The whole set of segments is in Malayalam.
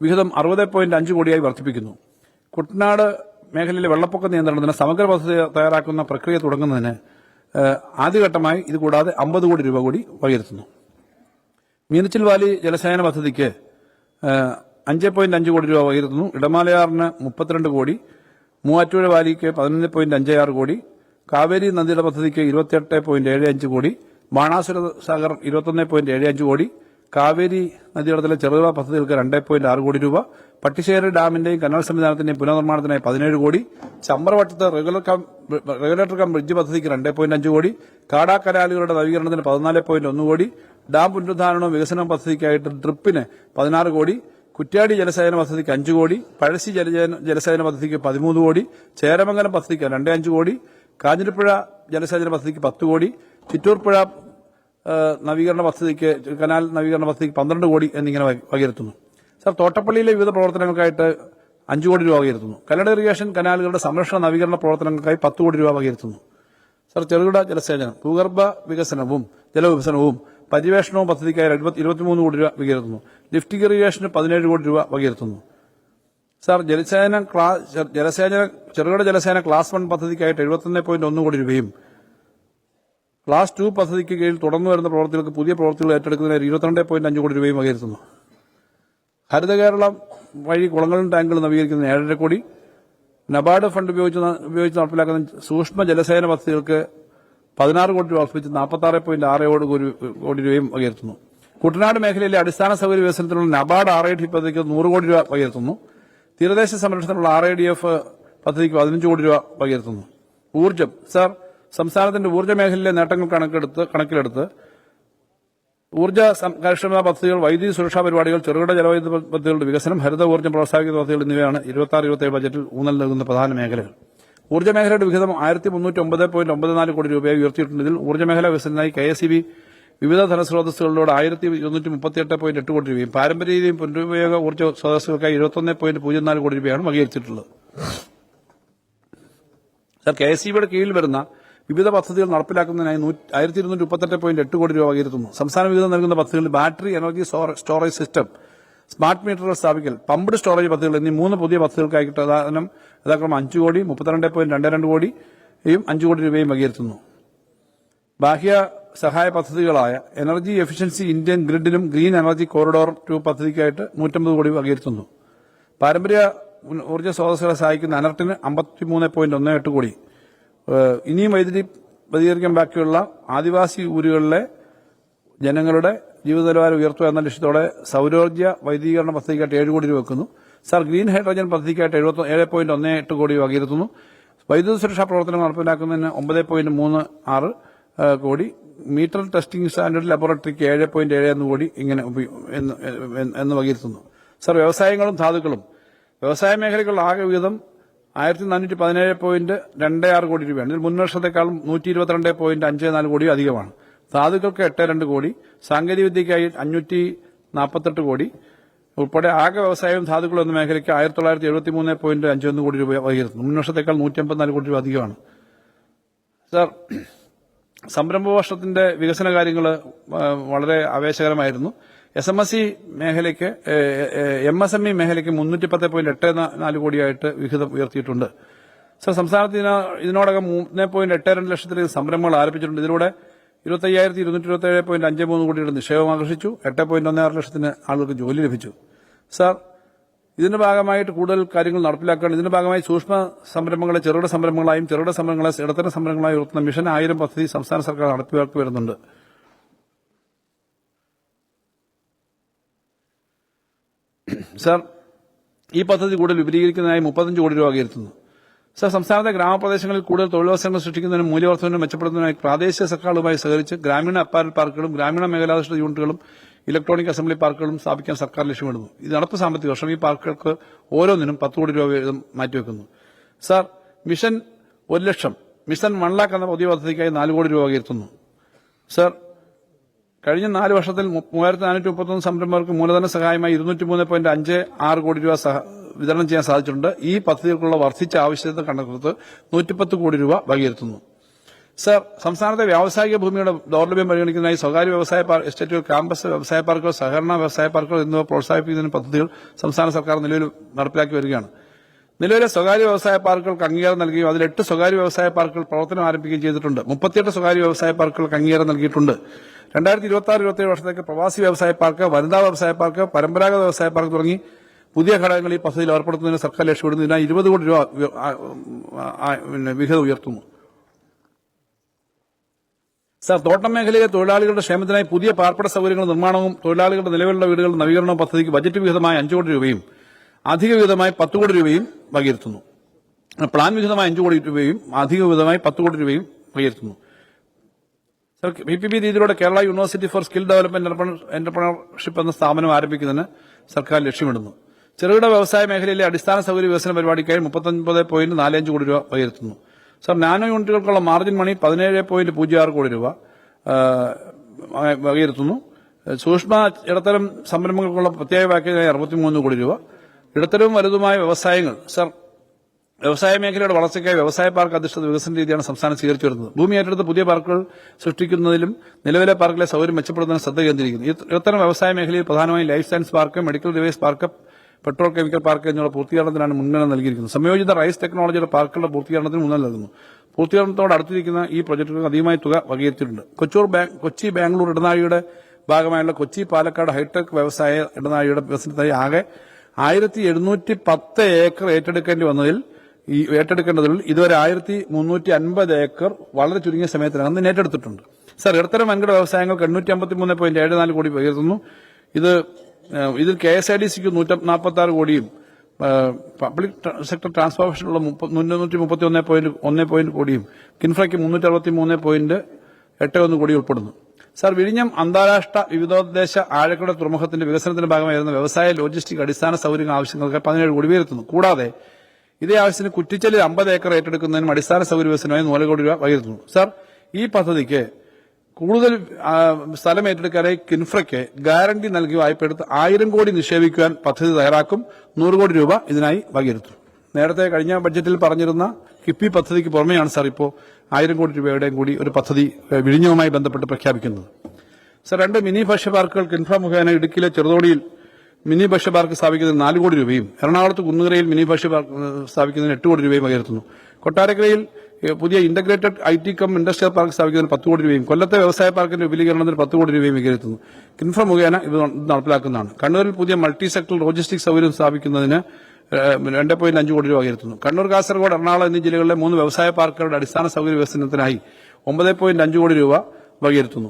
വിഹിതം 60.5 കോടിയായി വർദ്ധിപ്പിക്കുന്നു. കുട്ടനാട് മേഖലയിലെ വെള്ളപ്പൊക്ക നിയന്ത്രണത്തിന് സമഗ്ര പദ്ധതി തയ്യാറാക്കുന്ന പ്രക്രിയ തുടങ്ങുന്നതിന് ആദ്യഘട്ടമായി ഇതുകൂടാതെ 50 കോടി രൂപ കൂടി വകയിരുത്തുന്നു. മീനച്ചിൽ വാലി ജലസേചന പദ്ധതിക്ക് 5.5 കോടി രൂപ വകയിരുത്തുന്നു. ഇടമലയാറിന് 32 കോടി, മൂവാറ്റുപുഴ വാലിക്ക് 11.56 കോടി, കാവേരി നദിയുടെ പദ്ധതിക്ക് 28.75 കോടി, ബാണാസുര സാഗർ 21.75 കോടി, കാവേരി നദീതടത്തിലെ ചെറുകിട പദ്ധതികൾക്ക് 2.6 കോടി രൂപ, പട്ടിശ്ശേരി ഡാമിന്റെയും കനാൽ സംവിധാനത്തിന്റെയും പുനർനിർമ്മാണത്തിനായി 17 കോടി, ചമ്രവട്ടത്ത് റെഗുലേറ്റർ കം ബ്രിഡ്ജ് പദ്ധതിക്ക് 2.5 കോടി, കാടാ കനാലുകളുടെ നവീകരണത്തിന് 14.1 കോടി, ഡാം പുനരുദ്ധാരണവും വികസനവും പദ്ധതിക്കായിട്ട് ഡ്രിപ്പിന് 16 കോടി, കുറ്റ്യാടി ജലസേചന പദ്ധതിക്ക് 5 കോടി, പഴശ്ശി ജലസേചന പദ്ധതിക്ക് 13 കോടി, ചേരമംഗലം പദ്ധതിക്ക് 2.5 കോടി, കാഞ്ഞിരപ്പുഴ ജലസേചന പദ്ധതിക്ക് 10 കോടി, ചിറ്റൂർപ്പുഴ നവീകരണ പദ്ധതിക്ക് കനാൽ നവീകരണ പദ്ധതിക്ക് 12 കോടി എന്നിങ്ങനെ വകയിരുത്തുന്നു. സർ, തോട്ടപ്പള്ളിയിലെ വിവിധ പ്രവർത്തനങ്ങൾക്കായിട്ട് 5 കോടി രൂപ വകയിരുത്തുന്നു. കല്ലട ഇറിഗേഷൻ കനാലുകളുടെ സംരക്ഷണ നവീകരണ പ്രവർത്തനങ്ങൾക്കായി 10 കോടി രൂപ വകയിരുത്തുന്നു. സർ, ചെറുകിട ജലസേചനം, ഭൂഗർഭ വികസനവും ജലവികസനവും പര്യവേഷണവും പദ്ധതിക്കായി 23 കോടി രൂപ വകയിരുത്തുന്നു. ലിഫ്റ്റ് ഇറിഗേഷന് 17 കോടി രൂപ വകയിരുത്തുന്നു. സർ, ചെറുകിട ജലസേന ക്ലാസ് 1 പദ്ധതിക്കായിട്ട് 71.1 കോടി രൂപയും ക്ലാസ് 2 പദ്ധതിക്ക് കീഴിൽ തുടർന്നു വരുന്ന പ്രവൃത്തികൾക്ക് പുതിയ പ്രവൃത്തികൾ ഏറ്റെടുക്കുന്നതിന് 22.5 കോടി രൂപയും വകയിരുത്തുന്നു. ഹരിത കേരളം വഴി കുളങ്ങളും ടാങ്കുകളും നവീകരിക്കുന്നതിന് 7.5 കോടി, നബാർഡ് ഫണ്ട് ഉപയോഗിച്ച് നടപ്പിലാക്കുന്ന സൂക്ഷ്മ ജലസേന പദ്ധതികൾക്ക് 16 കോടി രൂപ വർദ്ധിപ്പിച്ച് 46.6 കോടി രൂപയും വകയിരുത്തുന്നു. കുട്ടനാട് മേഖലയിലെ അടിസ്ഥാന സൌകര്യ വികസനത്തിനുള്ള നബാർഡ് RID പദ്ധതിക്ക് 100 കോടി രൂപ വകയിരുത്തുന്നു. തീരദേശ സംരക്ഷണത്തിനുള്ള RIDF പദ്ധതിക്ക് 15 കോടി രൂപ വകയിരുത്തുന്നു. ഊർജ്ജം, സർ, സംസ്ഥാനത്തിന്റെ ഊർജ്ജ മേഖലയിലെ നേട്ടങ്ങൾ കണക്കിലെടുത്ത് ഊർജ്ജ കാര്യക്ഷമതാ പദ്ധതികൾ, വൈദ്യുതി സുരക്ഷാ പരിപാടികൾ, ചെറുകിട ജലവൈദ്യുത പദ്ധതികളുടെ വികസനം, ഹരിത ഊർജ്ജം പ്രോത്സാഹിക്കുന്ന പദ്ധതികൾ എന്നിവയാണ് 26-27 ബജറ്റിൽ ഊന്നൽ നൽകുന്ന പ്രധാന മേഖലകൾ. ഊർജ്ജ മേഖലയുടെ വിഹിതം 1309.94 കോടി രൂപയായി ഉയർത്തിയിട്ടുണ്ട്. ഇതിൽ ഊർജ്ജ മേഖല വികസനത്തിനായി KSEB വിവിധ ധനസ്രോതസ്സുകളിലൂടെ 1138.8 കോടി രൂപയും പാരമ്പര്യ രീതിയും പുനരുപയോഗ ഊർജ്ജ സ്രോതസ്സുകൾക്കായി 21.04 കോടി രൂപയാണ് വകയിരുത്തിയിട്ടുള്ളത്. സർ, KSEBയുടെ കീഴിൽ വരുന്ന വിവിധ പദ്ധതികൾ നടപ്പിലാക്കുന്നതിനായി 1238.8 കോടി രൂപ വകയിരുത്തുന്നു. സംസ്ഥാന വിഹിതം നൽകുന്ന പദ്ധതികളിൽ battery energy storage system, smart മീറ്ററുകൾ സ്ഥാപിക്കൽ, പമ്പ്ഡ് സ്റ്റോറേജ് പദ്ധതികൾ എന്നീ 3 പുതിയ പദ്ധതികൾക്കായിട്ട് യഥാക്രമം 5 കോടി, 32.22 കോടിയും 5 കോടി രൂപയും വകയിരുത്തുന്നു. ബാഹ്യ സഹായ പദ്ധതികളായ എനർജി എഫിഷ്യൻസി ഇന്ത്യൻ ഗ്രിഡിനും ഗ്രീൻ എനർജി കോറിഡോർ 2 പദ്ധതിക്കായിട്ട് 150 കോടി വകയിരുത്തുന്നു. പാരമ്പര്യ ഊർജ്ജ സ്രോതസ്സുകളെ സഹായിക്കുന്ന അനർട്ടിന് 53.18 കോടി. ഇനിയും വൈദ്യുതി പ്രതികരിക്കാൻ ബാക്കിയുള്ള ആദിവാസി ഊരുകളിലെ ജനങ്ങളുടെ ജീവിത നിലവാരം ഉയർത്തുക എന്ന ലക്ഷ്യത്തോടെ സൌരോർജ്ജ വൈദ്യുതീകരണ പദ്ധതിക്കായിട്ട് 7 കോടി രൂപ വെക്കുന്നു. സർ, ഗ്രീൻ ഹൈഡ്രജൻ പദ്ധതിക്കായിട്ട് 7.18 കോടി വകയിരുത്തുന്നു. വൈദ്യുത സുരക്ഷാ പ്രവർത്തനങ്ങൾ നടപ്പിലാക്കുന്നതിന് 9.36 കോടി. മീറ്റർ ടെസ്റ്റിംഗ് സ്റ്റാൻഡേർഡ് ലബോറട്ടറിക്ക് 7.71 കോടി ഇങ്ങനെ എന്ന് വകയിരുത്തുന്നു. സർ, വ്യവസായങ്ങളും ധാതുക്കളും, വ്യവസായ മേഖലകളുടെ ആകെ വിഹിതം 1417.26 കോടി രൂപയാണ്. ഇതിൽ മുൻ വർഷത്തെക്കാളും 122.54 കോടി അധികമാണ്. ധാതുക്കൾക്ക് 8.2 കോടി, സാങ്കേതികവിദ്യയ്ക്കായി 548 കോടി ഉൾപ്പെടെ ആകെ വ്യവസായവും ധാതുക്കളും എന്ന മേഖലയ്ക്ക് 1973.51 കോടി രൂപ വകയിരുത്തുന്നു. മുൻ വർഷത്തേക്കാൾ 154 കോടി രൂപ അധികമാണ്. സർ, സംരംഭ വർഷത്തിന്റെ വികസന കാര്യങ്ങൾ വളരെ ആവേശകരമായിരുന്നു. MSME മേഖലയ്ക്ക് 310.84 കോടിയായിട്ട് വിഹിതം ഉയർത്തിയിട്ടുണ്ട്. സർ, സംസ്ഥാനത്ത് ഇതിനോടകം 3.82 ലക്ഷത്തിലധികം സംരംഭങ്ങൾ ആരംഭിച്ചിട്ടുണ്ട്. ഇതിലൂടെ 25,227.53 കോടിയുടെ നിക്ഷേപം ആകർഷിച്ചു. 8.16 ലക്ഷത്തിന് ആളുകൾക്ക് ജോലി ലഭിച്ചു. സർ, ഇതിന്റെ ഭാഗമായിട്ട് കൂടുതൽ കാര്യങ്ങൾ നടപ്പിലാക്കുകയാണ്. ഇതിന്റെ ഭാഗമായി സൂക്ഷ്മ സംരംഭങ്ങളെ ചെറുകിട സംരംഭങ്ങളായും ചെറുകിട സംരംഭങ്ങളെ ഇടത്തരം സംരംഭങ്ങളായി ഉയർത്തുന്ന മിഷൻ 1000 പദ്ധതി സംസ്ഥാന സർക്കാർ നടപ്പിലാക്കി വരുന്നുണ്ട്. സർ, ഈ പദ്ധതി കൂടുതൽ വിപുലീകരിക്കുന്നതിനായി 35 കോടി രൂപ വകയിരുത്തുന്നു. സർ, സംസ്ഥാനത്തെ ഗ്രാമപ്രദേശങ്ങളിൽ കൂടുതൽ തൊഴിലവസരങ്ങൾ സൃഷ്ടിക്കുന്നതിനും മൂല്യവർദ്ധനവും മെച്ചപ്പെടുത്തുന്നതിനായി പ്രാദേശിക സർക്കാരുകളുമായി സഹകരിച്ച് ഗ്രാമീണ അപ്പാരൽ പാർക്കുകളും ഗ്രാമീണ മേഖലാധിഷ്ഠിത യൂണിറ്റുകളും ഇലക്ട്രോണിക് അസംബ്ലി പാർക്കുകളും സ്ഥാപിക്കാൻ സർക്കാർ ലക്ഷ്യമിടുന്നു. ഇത് നടപ്പ് സാമ്പത്തിക വർഷം ഈ പാർക്കുകൾക്ക് ഓരോന്നിനും 10 കോടി രൂപ വീതം മാറ്റിവെക്കുന്നു. സർ, മിഷൻ 1 ലക്ഷം, മിഷൻ 1 ലാഖ് എന്ന പുതിയ പദ്ധതിക്കായി 4 കോടി രൂപ വകയിരുത്തുന്നു. സർ, കഴിഞ്ഞ 4 വർഷത്തിൽ 3431 സംരംഭകർക്ക് മൂലധന സഹായമായി 203.56 കോടി രൂപ വിതരണം ചെയ്യാൻ സാധിച്ചിട്ടുണ്ട്. ഈ പദ്ധതികൾക്കുള്ള വർദ്ധിച്ച ആവശ്യകത കണക്കെടുത്ത് 110 കോടി രൂപ വകയിരുത്തുന്നു. സർ, സംസ്ഥാനത്തെ വ്യാവസായിക ഭൂമിയുടെ ദൌർലഭ്യം പരിഗണിക്കുന്നതിനായി സ്വകാര്യ വ്യവസായ എസ്റ്റേറ്റുകൾ, ക്യാമ്പസ് വ്യവസായ പാർക്കുകൾ, സഹകരണ വ്യവസായ പാർക്കുകൾ എന്നിവ പ്രോത്സാഹിപ്പിക്കുന്നതിന് പദ്ധതികൾ സംസ്ഥാന സർക്കാർ നിലവിൽ നടപ്പിലാക്കി വരികയാണ്. നിലവിലെ സ്വകാര്യ വ്യവസായ പാർക്കുകൾക്ക് അംഗീകാരം നൽകുകയും അതിൽ 8 സ്വകാര്യ വ്യവസായ പാർക്കുകൾ പ്രവർത്തനം ആരംഭിക്കുകയും ചെയ്തിട്ടുണ്ട്. 38 സ്വകാര്യ വ്യവസായ പാർക്കുകൾക്ക് അംഗീകാരം നൽകിയിട്ടുണ്ട്. 2026-27 വർഷത്തേക്ക് പ്രവാസി വ്യവസായ പാർക്ക്, വനിതാ വ്യവസായ പാർക്ക്, പരമ്പരാഗത വ്യവസായ പാർക്ക് തുടങ്ങി പുതിയ ഘടകങ്ങൾ ഈ പദ്ധതിയിൽ ഏർപ്പെടുത്തുന്നതിന് സർക്കാർ ലക്ഷ്യമിടുന്നു. ഇതിനായി 20 കോടി രൂപ വിഹിതം ഉയർത്തുന്നു. സർ, തോട്ടം മേഖലയിലെ തൊഴിലാളികളുടെ ക്ഷേമത്തിനായി പുതിയ പാർപ്പിട സൌകര്യങ്ങളുടെ നിർമ്മാണവും തൊഴിലാളികളുടെ നിലവിലുള്ള വീടുകളുടെ നവീകരണവും പദ്ധതിക്ക് ബജറ്റ് വിഹിതമായി 5 കോടി രൂപയും അധിക വിഹിതമായി 10 കോടി രൂപയും വകയിരുത്തുന്നു. പ്ലാൻ വിഹിതമായി 5 കോടി രൂപയും അധിക വിഹിതമായി 10 കോടി രൂപയും വകയിരുത്തുന്നു. സർ, PPP രീതിയിലൂടെ Kerala university for skill development entrepreneurship എന്ന സ്ഥാപനം ആരംഭിക്കുന്നതിന് സർക്കാർ ലക്ഷ്യമിടുന്നു. ചെറുകിട വ്യവസായ മേഖലയിലെ അടിസ്ഥാന സൌകര്യ വികസന പരിപാടിക്കായി 39.45 കോടി രൂപ വകയിരുത്തുന്നു. സർ, നാനോ യൂണിറ്റുകൾക്കുള്ള മാർജിൻ മണി 17.06 കോടി രൂപ വകയിരുത്തുന്നു. സൂക്ഷ്മ ഇടത്തരം സംരംഭങ്ങൾക്കുള്ള പ്രത്യേക പാക്കേജായി 63 കോടി രൂപ. ഇടത്തരവും വലുതുമായ വ്യവസായങ്ങൾ. സർ, വ്യവസായ മേഖലയുടെ വളർച്ചയ്ക്കായി വ്യവസായ പാർക്ക് അധിഷ്ഠിത വികസന രീതിയാണ് സംസ്ഥാനം സ്വീകരിച്ചു വരുന്നത്. ഭൂമി ഏറ്റെടുത്ത് പുതിയ പാർക്കുകൾ സൃഷ്ടിക്കുന്നതിലും നിലവിലെ പാർക്കിലെ സൌകര്യം മെച്ചപ്പെടുത്തുന്നതിന് ശ്രദ്ധ കേന്ദ്രീകരിക്കുന്നു. ഇത്തരം വ്യവസായ മേഖലയിൽ പ്രധാനമായും life science park, medical device park, petrol chemical park എന്നിവയുടെ പൂർത്തീകരണത്തിനാണ് മുൻഗണന നൽകിയിരിക്കുന്നത്. സംയോജിത റൈസ് ടെക്നോളജിയുടെ പാർക്കുകളുടെ പൂർത്തീകരണത്തിന് മുൻഗണന നൽകുന്നു. പൂർത്തീകരണത്തോട് അടുത്തിരിക്കുന്ന ഈ പ്രൊജക്ടുകൾക്ക് അധികമായ തുക വകയിരുത്തിയിട്ടുണ്ട്. കൊച്ചി ബാംഗ്ലൂർ ഇടനാഴിയുടെ ഭാഗമായുള്ള കൊച്ചി പാലക്കാട് ഹൈടെക് വ്യവസായ ഇടനാഴിയുടെ വികസനത്തിനായി ആകെ 1710 ഏക്കർ ഏറ്റെടുക്കേണ്ടതിൽ ഇതുവരെ 1350 ഏക്കർ വളരെ ചുരുങ്ങിയ സമയത്തിനകം ഏറ്റെടുത്തിട്ടുണ്ട്. സർ, ഇടത്തരം വൻകിട വ്യവസായങ്ങൾക്ക് 853.74 കോടി വകയിരുത്തുന്നു. ഇതിൽ KSIDCക്ക് 146 കോടിയും പബ്ലിക് സെക്ടർ ട്രാൻസ്ഫോർമേഷനുള്ള 331.1 കോടിയും കിൻഫ്രയ്ക്ക് 363.81 കോടി ഉൾപ്പെടുന്നു. സർ, വിഴിഞ്ഞം അന്താരാഷ്ട്ര വിവിധോദ്ദേശ ആഴക്കടൽ തുറമുഖത്തിന്റെ വികസനത്തിന്റെ ഭാഗമായി വരുന്ന വ്യവസായ ലോജിസ്റ്റിക് അടിസ്ഥാന സൌകര്യ ആവശ്യങ്ങൾക്ക് 17 കോടി ഉയർത്തുന്നു. കൂടാതെ ഇതേ ആവശ്യത്തിന് കുറ്റിച്ചലിൽ 50 ഏക്കർ ഏറ്റെടുക്കുന്നതിനും അടിസ്ഥാന സൌകര്യ വികസനമായി 4 കോടി രൂപ വകയിരുത്തുന്നു. സർ, ഈ പദ്ധതിക്ക് കൂടുതൽ സ്ഥലം ഏറ്റെടുക്കാനായി കിൻഫ്രയ്ക്ക് ഗ്യാരണ്ടി നൽകി വായ്പയെടുത്ത് 1000 കോടി നിക്ഷേപിക്കുവാൻ പദ്ധതി തയ്യാറാക്കും. 100 കോടി രൂപ ഇതിനായി വകയിരുത്തും. നേരത്തെ കഴിഞ്ഞ ബഡ്ജറ്റിൽ പറഞ്ഞിരുന്ന കിഫ്ബി പദ്ധതിക്ക് പുറമെയാണ് സർ ഇപ്പോൾ 1000 കോടി രൂപയുടെയും കൂടി ഒരു പദ്ധതി വിഴിഞ്ഞവുമായി ബന്ധപ്പെട്ട് പ്രഖ്യാപിക്കുന്നത്. സർ, 2 മിനി ഭക്ഷ്യ പാർക്കുകൾ കിൻഫ്ര മുഖേന ഇടുക്കിയിലെ ചെറുതോടിയിൽ മിനി ഭക്ഷ്യ പാർക്ക് സ്ഥാപിക്കുന്നതിന് 4 കോടി രൂപയും എറണാകുളത്ത് കുന്നുകരയിൽ മിനി ഭക്ഷ്യ പാർക്ക് സ്ഥാപിക്കുന്നതിന് 8 കോടി രൂപയും വകയിരുത്തുന്നു. കൊട്ടാരക്കരയിൽ പുതിയ integrated IT cum industrial park സ്ഥാപിക്കുന്നതിന് 10 കോടി രൂപയും കൊല്ലത്തെ വ്യവസായ പാർക്കിന്റെ വിപുലീകരണത്തിന് 10 കോടി രൂപയും വകയിരുത്തുന്നു. കിൻഫ്ര മുഖേന ഇത് നടപ്പിലാക്കുന്നതാണ്. കണ്ണൂരിൽ പുതിയ മൾട്ടി സെക്ടർ ലോജിസ്റ്റിക് സൌകര്യം സ്ഥാപിക്കുന്നതിന് 2.5 കോടി രൂപ വകയിരുത്തുന്നു. കണ്ണൂർ, കാസർഗോഡ്, എറണാകുളം എന്നീ ജില്ലകളിലെ 3 വ്യവസായ പാർക്കുകളുടെ അടിസ്ഥാന സൌകര്യ വികസനത്തിനായി 9.5 കോടി രൂപ വകയിരുത്തുന്നു.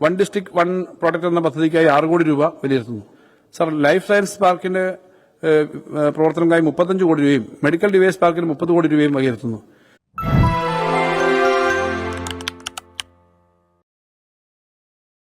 1 ഡിസ്ട്രിക്ട് 1 പ്രോഡക്റ്റ് എന്ന പദ്ധതിക്കായി 6 കോടി രൂപ വിലയിരുത്തുന്നു. സർ, ലൈഫ് സയൻസ് പാർക്കിന്റെ പ്രവർത്തനങ്ങൾക്കായി 35 കോടി രൂപയും മെഡിക്കൽ ഡിവൈസ് പാർക്കിന് 30 കോടി രൂപയും വകയിരുത്തുന്നു.